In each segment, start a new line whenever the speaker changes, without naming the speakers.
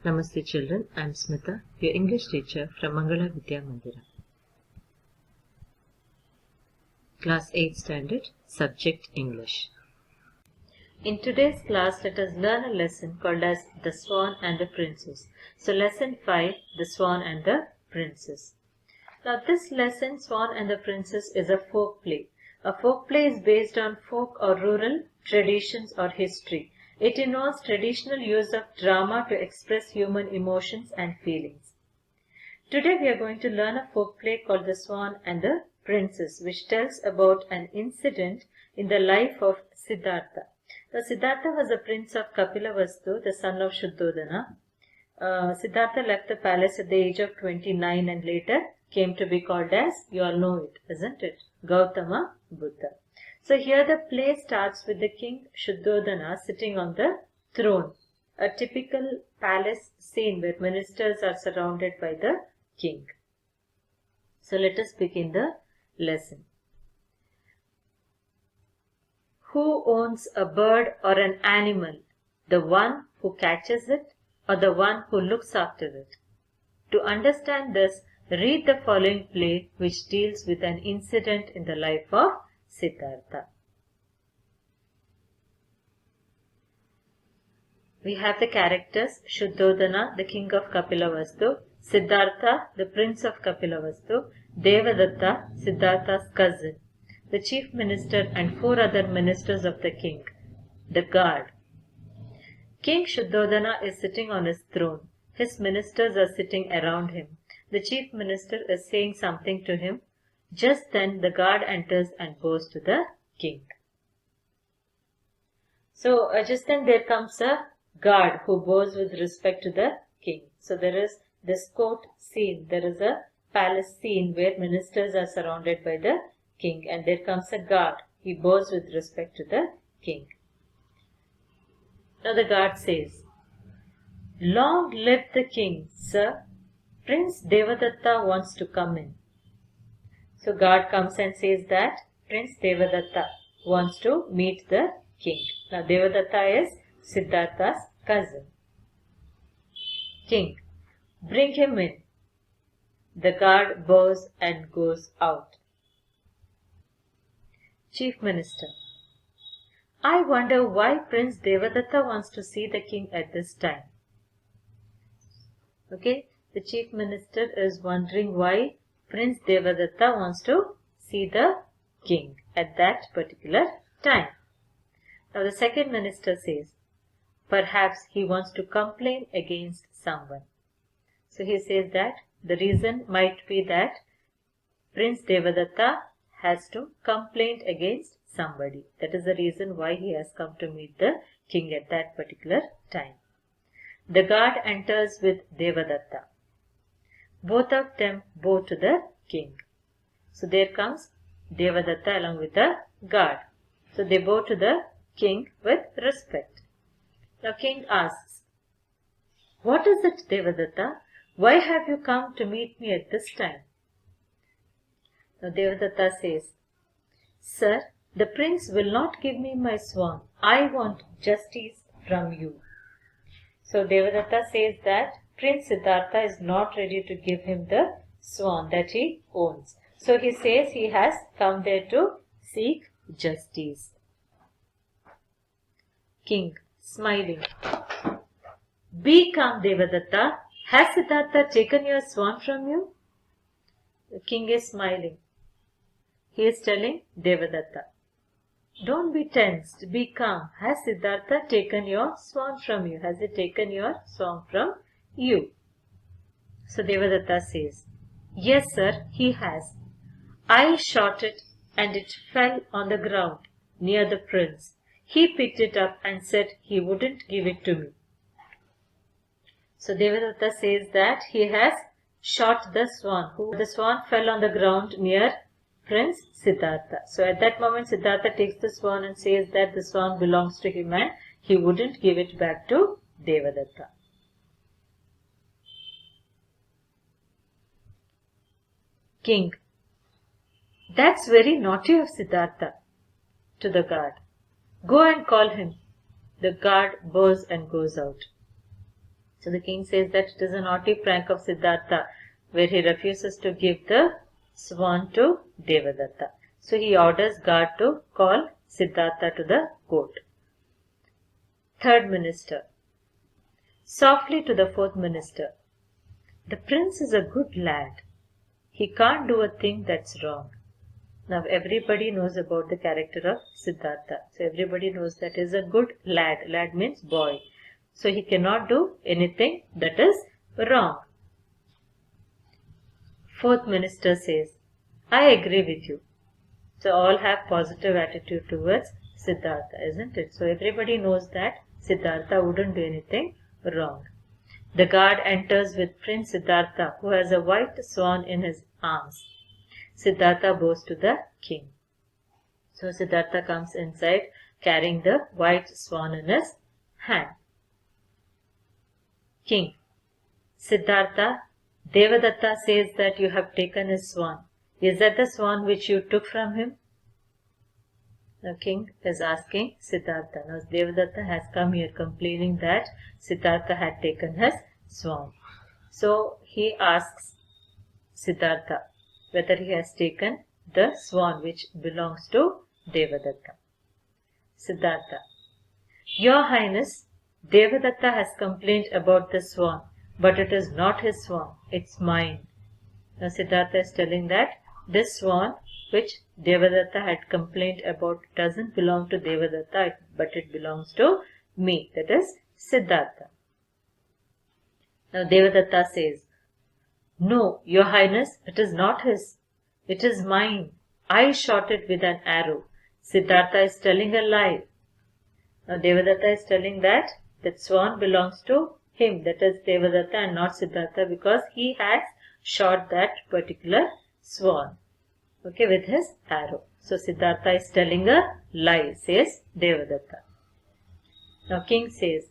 Namaste children, I am Smita, your English teacher from Mangala Vidya Mandira. Class 8 Standard, Subject English. In today's class, let us learn a lesson called as The Swan and the Princess. So lesson 5, The Swan and the Princess. Now this lesson, Swan and the Princess, is a folk play. A folk play is based on folk or rural traditions or history. It involves traditional use of drama to express human emotions and feelings. Today we are going to learn a folk play called The Swan and the Princess, which tells about an incident in the life of Siddhartha. Now, Siddhartha was a prince of Kapilavastu, the son of Shuddhodana. Siddhartha left the palace at the age of 29 and later came to be called as, you all know it, isn't it? Gautama Buddha. So here the play starts with the king Shuddhodana sitting on the throne, a typical palace scene where ministers are surrounded by the king. So let us begin the lesson. Who owns a bird or an animal? The one who catches it or the one who looks after it? To understand this, read the following play which deals with an incident in the life of Siddhartha. We have the characters Shuddhodana, the king of Kapilavastu, Siddhartha, the prince of Kapilavastu, Devadatta, Siddhartha's cousin, the chief minister and 4 other ministers of the king, the guard. King Shuddhodana is sitting on his throne. His ministers are sitting around him. The chief minister is saying something to him. Just then the guard enters and bows to the king. So just then there comes a guard who bows with respect to the king. So there is this court scene. There is a palace scene where ministers are surrounded by the king, and there comes a guard. He bows with respect to the king. Now the guard says, "Long live the king, sir. Prince Devadatta wants to come in." So guard comes and says that Prince Devadatta wants to meet the king. Now Devadatta is Siddhartha's cousin. King, bring him in. The guard bows and goes out. Chief Minister, I wonder why Prince Devadatta wants to see the king at this time. Okay, the Chief Minister is wondering why Prince Devadatta wants to see the king at that particular time. Now the second minister says, perhaps he wants to complain against someone. So he says that the reason might be that Prince Devadatta has to complain against somebody. That is the reason why he has come to meet the king at that particular time. The guard enters with Devadatta. Both of them bow to the king. So there comes Devadatta along with the guard. So they bow to the king with respect. Now king asks, what is it, Devadatta? Why have you come to meet me at this time? Now Devadatta says, sir, the prince will not give me my swan. I want justice from you. So Devadatta says that Prince Siddhartha is not ready to give him the swan that he owns. So he says he has come there to seek justice. King, smiling. Be calm, Devadatta. Has Siddhartha taken your swan from you? The king is smiling. He is telling Devadatta, don't be tensed, be calm. Has Siddhartha taken your swan from you? Has he taken your swan from you? So Devadatta says, yes sir, he has. I shot it and it fell on the ground near the prince. He picked it up and said he wouldn't give it to me. So Devadatta says that he has shot the swan. The swan fell on the ground near Prince Siddhartha. So at that moment Siddhartha takes the swan and says that the swan belongs to him and he wouldn't give it back to Devadatta. King, that's very naughty of Siddhartha. To the guard, go and call him. The guard bows and goes out. So the king says that it is a naughty prank of Siddhartha where he refuses to give the swan to Devadatta. So he orders guard to call Siddhartha to the court. Third minister. Softly to the fourth minister. The prince is a good lad. He can't do a thing that's wrong. Now everybody knows about the character of Siddhartha. So everybody knows that he is a good lad. Lad means boy. So he cannot do anything that is wrong. Fourth minister says, I agree with you. So all have positive attitude towards Siddhartha, isn't it? So everybody knows that Siddhartha wouldn't do anything wrong. The guard enters with Prince Siddhartha, who has a white swan in his arms. Siddhartha bows to the king. So Siddhartha comes inside carrying the white swan in his hand. King. Siddhartha, Devadatta says that you have taken his swan. Is that the swan which you took from him? The king is asking Siddhartha. Now Devadatta has come here complaining that Siddhartha had taken his swan. So he asks Siddhartha whether he has taken the swan which belongs to Devadatta. Siddhartha. Your Highness, Devadatta has complained about the swan, but it is not his swan, it's mine. Now Siddhartha is telling that this swan which Devadatta had complained about doesn't belong to Devadatta, but it belongs to me, that is Siddhartha. Now Devadatta says, no, Your Highness, it is not his. It is mine. I shot it with an arrow. Siddhartha is telling a lie. Now Devadatta is telling that swan belongs to him, that is Devadatta and not Siddhartha, because he has shot that particular swan, okay, with his arrow. So Siddhartha is telling a lie, says Devadatta. Now king says,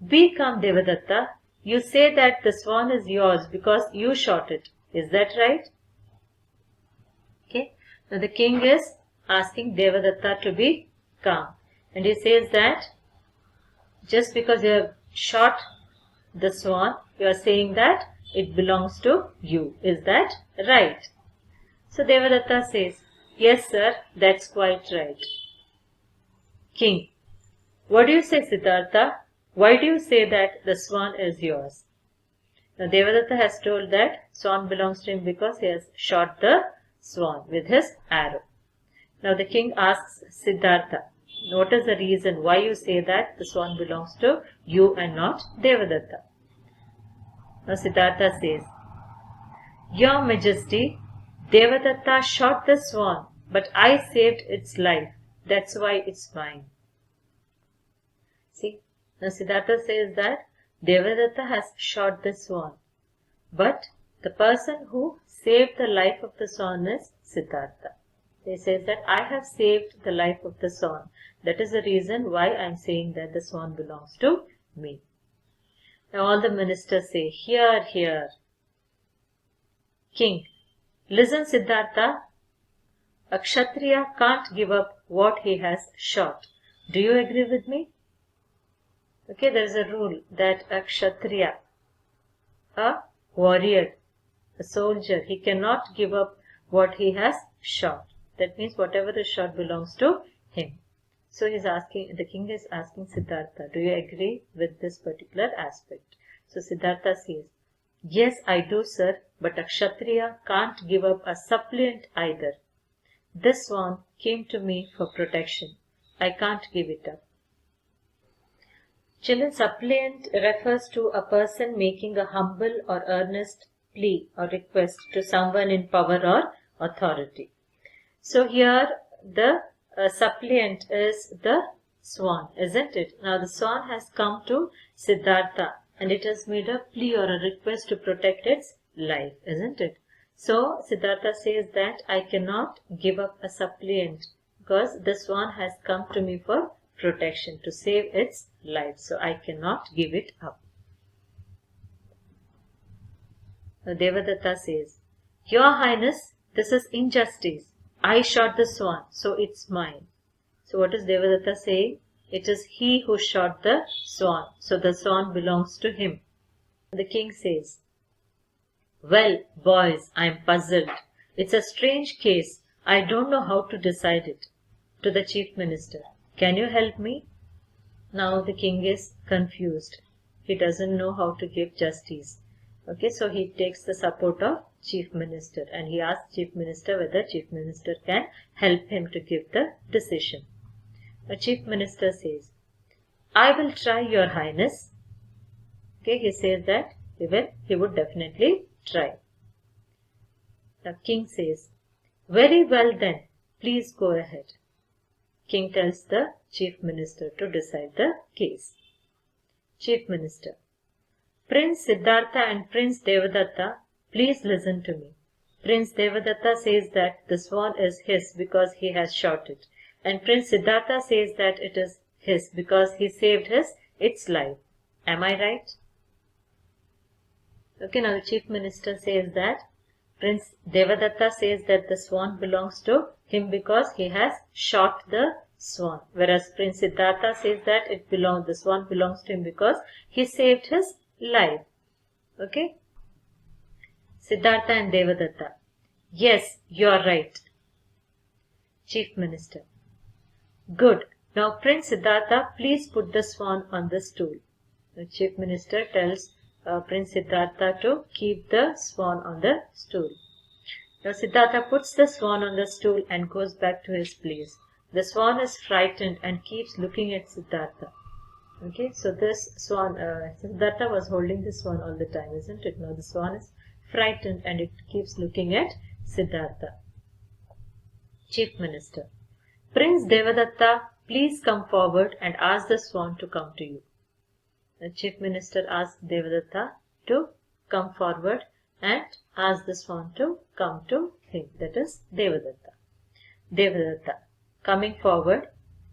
be calm, Devadatta. You say that the swan is yours because you shot it. Is that right? Okay. Now the king is asking Devadatta to be calm. And he says that just because you have shot the swan, you are saying that it belongs to you. Is that right? So Devadatta says, yes sir, that's quite right. King. What do you say, Siddhartha? Why do you say that the swan is yours? Now Devadatta has told that swan belongs to him because he has shot the swan with his arrow. Now the king asks Siddhartha, what is the reason why you say that the swan belongs to you and not Devadatta? Now Siddhartha says, Your Majesty, Devadatta shot the swan, but I saved its life. That's why it's mine. See, now Siddhartha says that Devadatta has shot the swan, but the person who saved the life of the swan is Siddhartha. He says that I have saved the life of the swan. That is the reason why I am saying that the swan belongs to me. Now all the ministers say, hear, hear. King, listen Siddhartha, a Kshatriya can't give up what he has shot. Do you agree with me? Okay, there is a rule that a Kshatriya, a warrior, a soldier, he cannot give up what he has shot. That means whatever is shot belongs to him. So the king is asking Siddhartha, do you agree with this particular aspect? So Siddhartha says, yes, I do, sir, but a Kshatriya can't give up a suppliant either. This swan came to me for protection. I can't give it up. Children, suppliant refers to a person making a humble or earnest plea or request to someone in power or authority. So here the suppliant is the swan, isn't it? Now the swan has come to Siddhartha and it has made a plea or a request to protect its life, isn't it? So Siddhartha says that I cannot give up a suppliant because the swan has come to me for protection to save its life. So I cannot give it up. Now Devadatta says, Your Highness, this is injustice. I shot the swan, so it's mine. So what is Devadatta saying? It is he who shot the swan, so the swan belongs to him. The king says, "Well, boys, I'm puzzled. It's a strange case. I don't know how to decide it." To the chief minister, "Can you help me?" Now the king is confused. He doesn't know how to give justice. Okay, so he takes the support of chief minister and he asks chief minister whether chief minister can help him to give the decision. The chief minister says, "I will try, your highness." Okay, he says that he would definitely try. The king says, "Very well then, please go ahead." King tells the chief minister to decide the case. Chief minister, "Prince Siddhartha and Prince Devadatta, please listen to me. Prince Devadatta says that the swan is his because he has shot it, and Prince Siddhartha says that it is his because he saved its life. Am I right?" Okay, now the chief minister says that Prince Devadatta says that the swan belongs to him because he has shot the swan, whereas Prince Siddhartha says that the swan belongs to him because he saved his life. Okay? Siddhartha and Devadatta, "Yes, you're right." Chief minister, "Good. Now Prince Siddhartha, please put the swan on the stool." The chief minister tells Prince Siddhartha to keep the swan on the stool. Now Siddhartha puts the swan on the stool and goes back to his place. The swan is frightened and keeps looking at Siddhartha. Okay, so this swan, Siddhartha was holding the swan all the time, isn't it? Now the swan is frightened and it keeps looking at Siddhartha. Chief minister, "Prince Devadatta, please come forward and ask the swan to come to you." The chief minister asks Devadatta to come forward and ask the swan to come to him, that is Devadatta. Devadatta, coming forward,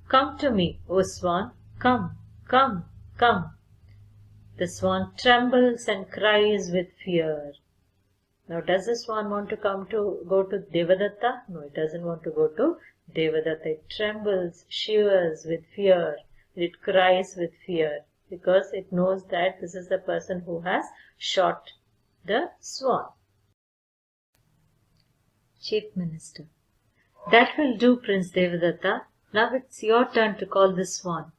"Come to me, O swan, come, come, come." The swan trembles and cries with fear. Now, does the swan want to go to Devadatta? No, it doesn't want to go to Devadatta. It trembles, shivers with fear. It cries with fear because it knows that this is the person who has shot the swan. Chief minister, "That will do, Prince Devadatta. Now it's your turn to call the swan."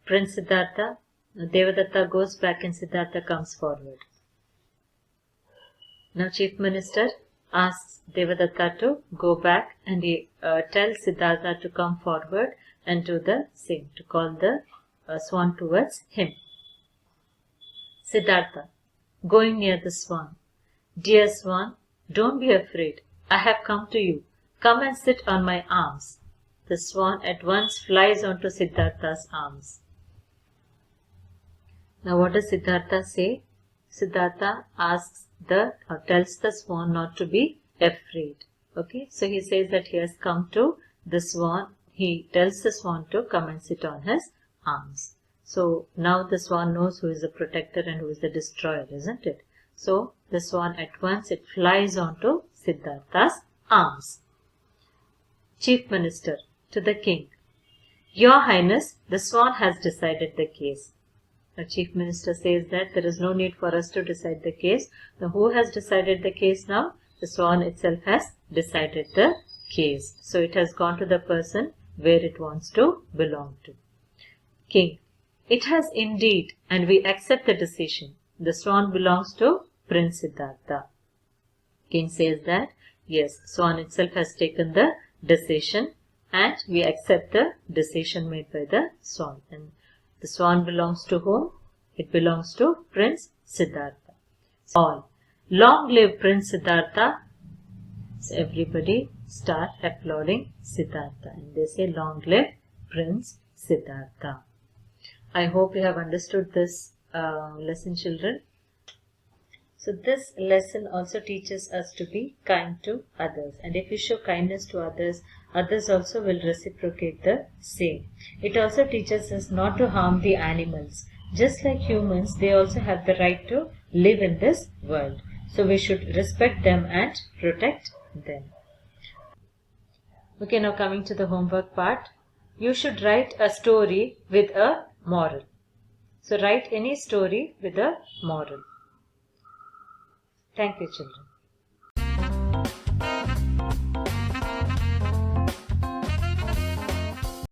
Prince Siddhartha, Devadatta goes back and Siddhartha comes forward. Now Chief Minister asks Devadatta to go back and he tells Siddhartha to come forward and do the same, to call the swan towards him. Siddhartha, going near the swan, "Dear swan, don't be afraid. I have come to you. Come and sit on my arms." The swan at once flies onto Siddhartha's arms. Now what does Siddhartha say? Siddhartha tells the swan not to be afraid. Okay, so he says that he has come to the swan. He tells the swan to come and sit on his arms. So now the swan knows who is the protector and who is the destroyer, isn't it? So the swan at once it flies onto Siddhartha's arms. Chief Minister to the king, "Your Highness, the swan has decided the case." The Chief Minister says that there is no need for us to decide the case. Now who has decided the case now? The swan itself has decided the case. So it has gone to the person where it wants to belong to. King, "It has indeed, and we accept the decision. The swan belongs to Prince Siddhartha." King says that, yes, swan itself has taken the decision and we accept the decision made by the swan. And the swan belongs to whom? It belongs to Prince Siddhartha. All, "Long live Prince Siddhartha." So everybody start applauding Siddhartha and they say, "Long live Prince Siddhartha." I hope you have understood this lesson, children. So this lesson also teaches us to be kind to others. And if we show kindness to others, others also will reciprocate the same. It also teaches us not to harm the animals. Just like humans, they also have the right to live in this world. So we should respect them and protect them. Okay, now coming to the homework part. You should write a story with a moral. So write any story with a moral. Thank you, children.